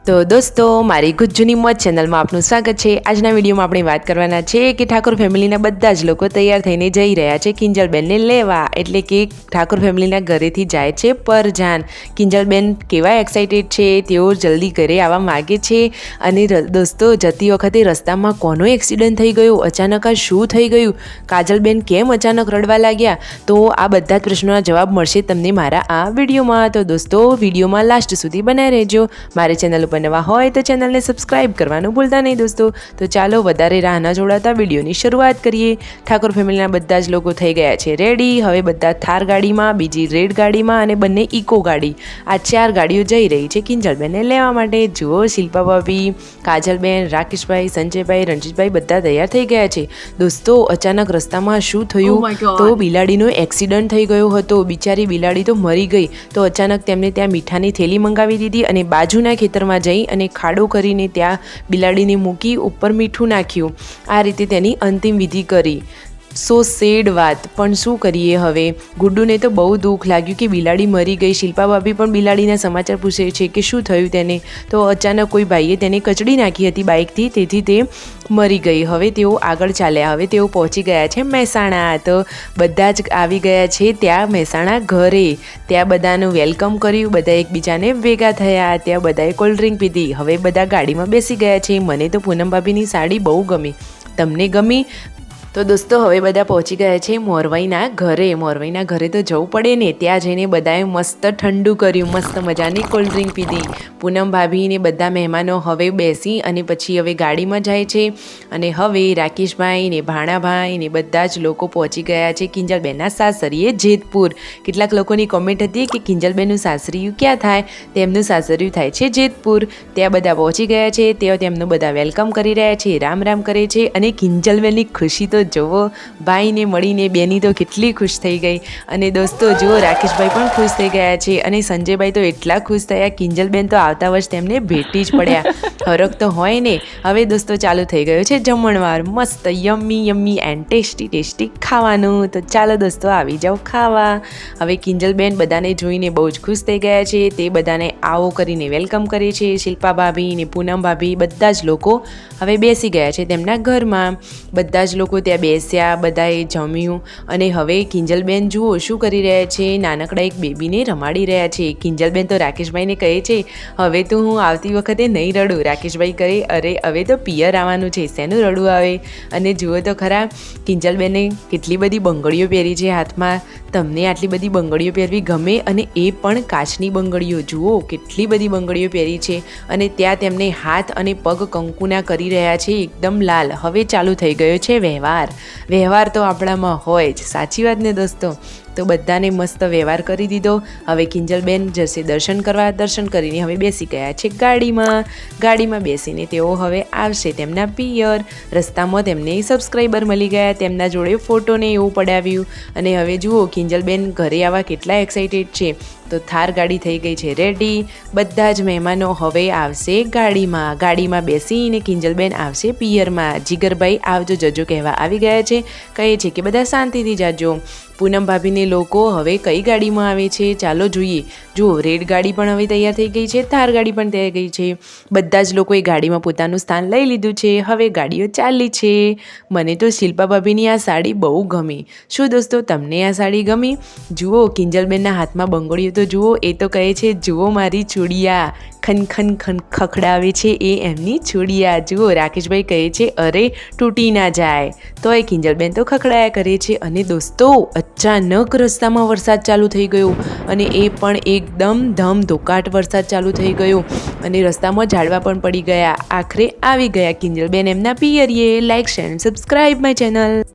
તો દોસ્તો મારી ગુજ્જુની મોજ ચેનલમાં આપનું સ્વાગત છે। આજના વિડીયોમાં આપણે વાત કરવાના છે કે ઠાકોર ફેમિલીના બધા જ લોકો તૈયાર થઈને જઈ રહ્યા છે કિંજલબેનને લેવા, એટલે કે ઠાકોર ફેમિલીના ઘરેથી જાય છે પરજાન। કિંજલબેન કેવા એક્સાઇટેડ છે, તેઓ જલ્દી ઘરે આવવા માગે છે। અને દોસ્તો જતી વખતે રસ્તામાં કોનો એક્સિડન્ટ થઈ ગયો, અચાનક આ શું થઈ ગયું, કાજલબેન કેમ અચાનક રડવા લાગ્યા, તો આ બધા જ પ્રશ્નોના જવાબ મળશે તમને મારા આ વિડીયોમાં। તો દોસ્તો વિડીયોમાં લાસ્ટ સુધી બનાવી રહેજો। મારી ચેનલ ઉપર નવા હોય તો ચેનલને સબસ્ક્રાઇબ કરવાનું ભૂલતા નહીં દોસ્તો। તો ચાલો વધારે રાહ ન જોડાતા વિડીયોની શરૂઆત કરીએ। ઠાકોર ફેમિલીના બધા જ લોકો થઈ ગયા છે રેડી। હવે બધા થાર ગાડીમાં, બીજી રેડ ગાડીમાં અને બંને ઇકો ગાડી, આ 4 ગાડીઓ જઈ રહી છે કિંજલબેનને લેવા માટે। જુઓ શિલ્પા ભાભી, કાજલબેન, રાકેશભાઈ, સંજયભાઈ, રણજીતભાઈ બધા તૈયાર થઈ ગયા છે। દોસ્તો અચાનક રસ્તામાં શું થયું, તો બિલાડીનો એક્સિડન્ટ થઈ ગયો હતો। બિચારી બિલાડી તો મરી ગઈ, તો અચાનક તેમને ત્યાં મીઠાની થેલી મંગાવી દીધી અને બાજુના ખેતરમાં જઈ અને ખાડો કરીને ત્યાં બિલાડીને મૂકી ઉપર મીઠું નાખ્યું। આ રીતે તેની અંતિમ વિધિ કરી। સો સેડ વાત, પણ શું કરીએ હવે। ગુડ્ડુને તો બહુ દુઃખ લાગ્યું કે બિલાડી મરી ગઈ। શિલ્પા ભાભી પણ બિલાડીના સમાચાર પૂછે છે કે શું થયું તેને, તો અચાનક કોઈ ભાઈએ તેને કચડી નાખી હતી બાઇકથી, તેથી તે મરી ગઈ। હવે તેઓ આગળ ચાલ્યા। હવે તેઓ પહોંચી ગયા છે મહેસાણા। તો બધા જ આવી ગયા છે ત્યાં મહેસાણા ઘરે। ત્યાં બધાનું વેલકમ કર્યું, બધા એકબીજાને ભેગા થયા, ત્યાં બધાએ કોલ્ડ ડ્રિંક પીધી। હવે બધા ગાડીમાં બેસી ગયા છે। મને તો પૂનમ ભાભીની સાડી બહુ ગમી, તમને ગમી? તો દોસ્તો હવે બધા પહોંચી ગયા છે મોરવાઈના ઘરે। મોરવાઈના ઘરે તો જવું પડે ને, ત્યાં જઈને બધાએ મસ્ત ઠંડુ કર્યું, મસ્ત મજાની કોલ્ડ ડ્રિંક પીધી। પૂનમ ભાભીને બધા મહેમાનો હવે બેસી અને પછી હવે ગાડીમાં જાય છે। અને હવે રાકેશભાઈ ને ભાણાભાઈ ને બધા જ લોકો પહોંચી ગયા છે કિંજલબેનના સાસરીએ જેતપુર। કેટલાક લોકોની કોમેન્ટ હતી કે કિંજલબેનનું સાસરિયું ક્યાં થાય, તેમનું સાસરિયું થાય છે જેતપુર। ત્યાં બધા પહોંચી ગયા છે, તેઓ તેમનું બધા વેલકમ કરી રહ્યા છે, રામ રામ કરે છે। અને કિંજલબેનની ખુશી તો જુઓ, ભાઈને મળીને બેની તો કેટલી ખુશ થઈ ગઈ। અને દોસ્તો જુઓ રાકેશભાઈ પણ ખુશ થઈ ગયા છે અને સંજયભાઈ તો એટલા ખુશ થયા, કિંજલબેન તો આવતા વર્ષ તેમને ભેટી જ પડ્યા। હરખ તો હોય ને। હવે દોસ્તો ચાલુ થઈ ગયો છે જમણવાર, મસ્ત yummy yummy and tasty tasty ખાવાનું। તો ચાલો દોસ્તો આવી જાઓ ખાવા। હવે કિંજલબેન બધાને જોઈને બહુ જ ખુશ થઈ ગયા છે, તે બધાને આવો કરીને વેલકમ કરે છે। શિલ્પા ભાભી ને પૂનમ ભાભી બધા જ લોકો હવે બેસી ગયા છે તેમના ઘરમાં। બધા જ લોકો ત્યાં બેસ્યા, બધાએ જમ્યું અને હવે કિંજલબેન જુઓ શું કરી રહ્યા છે, નાનકડા એક બેબીને રમાડી રહ્યા છે। કિંજલબેન તો રાકેશભાઈને કહે છે હવે તો હું આવતી વખતે નહીં રડું। રાકેશભાઈ કહે અરે હવે તો પિયર આવવાનું છે, શેનું રડવું આવે। અને જુઓ તો ખરા કિંજલબેને કેટલી બધી બંગડીઓ પહેરી છે હાથમાં। તમને આટલી બધી બંગડીઓ પહેરવી ગમે? અને એ પણ કાચની બંગડીઓ, જુઓ કેટલી બધી બંગડીઓ પહેરી છે। અને ત્યાં તેમને હાથ અને પગ કંકુના કરી રહ્યા છે એકદમ લાલ। હવે ચાલુ થઈ ગયો છે વ્યવહાર। વ્યવહાર તો આપણામાં હોય જ, સાચી વાત ને દોસ્તો। તો બધાને મસ્ત વ્યવહાર કરી દીધો। હવે કિંજલબેન જશે દર્શન કરવા, દર્શન કરીને હવે બેસી ગયા છે ગાડીમાં। ગાડીમાં બેસીને તેઓ હવે આવશે તેમના પિયર। રસ્તામાં તેમને સબસ્ક્રાઈબર મળી ગયા, તેમના જોડે ફોટોને એવું પડાવ્યું। અને હવે જુઓ કિંજલબેન ઘરે આવવા કેટલા એક્સાઇટેડ છે। તો થાર ગાડી થઈ ગઈ છે રેડી। બધા જ મહેમાનો હવે આવશે ગાડીમાં। ગાડીમાં બેસીને કિંજલબેન આવશે પિયરમાં। જીગરભાઈ આવજો જજો કહેવા આવી ગયા છે, કહે છે કે બધા શાંતિથી જાજો। પૂનમ ભાભીને લોકો હવે કઈ ગાડીમાં આવે છે ચાલો જોઈએ। જુઓ રેડ ગાડી પણ હવે તૈયાર થઈ ગઈ છે, થાર ગાડી પણ તૈયાર ગઈ છે। બધા જ લોકોએ ગાડીમાં પોતાનું સ્થાન લઈ લીધું છે। હવે ગાડીઓ ચાલી છે। મને તો શિલ્પા ભાભીની આ સાડી બહુ ગમી। શું દોસ્તો તમને આ સાડી ગમી? જુઓ કિંજલબેનના હાથમાં બંગડીઓ તો જુઓ, એ તો કહે છે જુઓ મારી ચૂડિયા, ખન ખન ખન ખખડાવે છે એ એમની ચૂડિયા। જુઓ રાકેશભાઈ કહે છે અરે તૂટી ના જાય, તોય કિંજલબેન તો ખખડાયા કરે છે। અને દોસ્તો અચાનક રસ્તામાં વરસાદ ચાલુ થઈ ગયો, અને એ પણ એકદમ ધમધોકાટ વરસાદ ચાલુ થઈ ગયો અને રસ્તામાં ઝાડવા પણ પડી ગયા। આખરે આવી ગયા કિંજલબેન એમના પિયરીએ। લાઇક, શેર અને સબસ્ક્રાઇબ માય ચેનલ।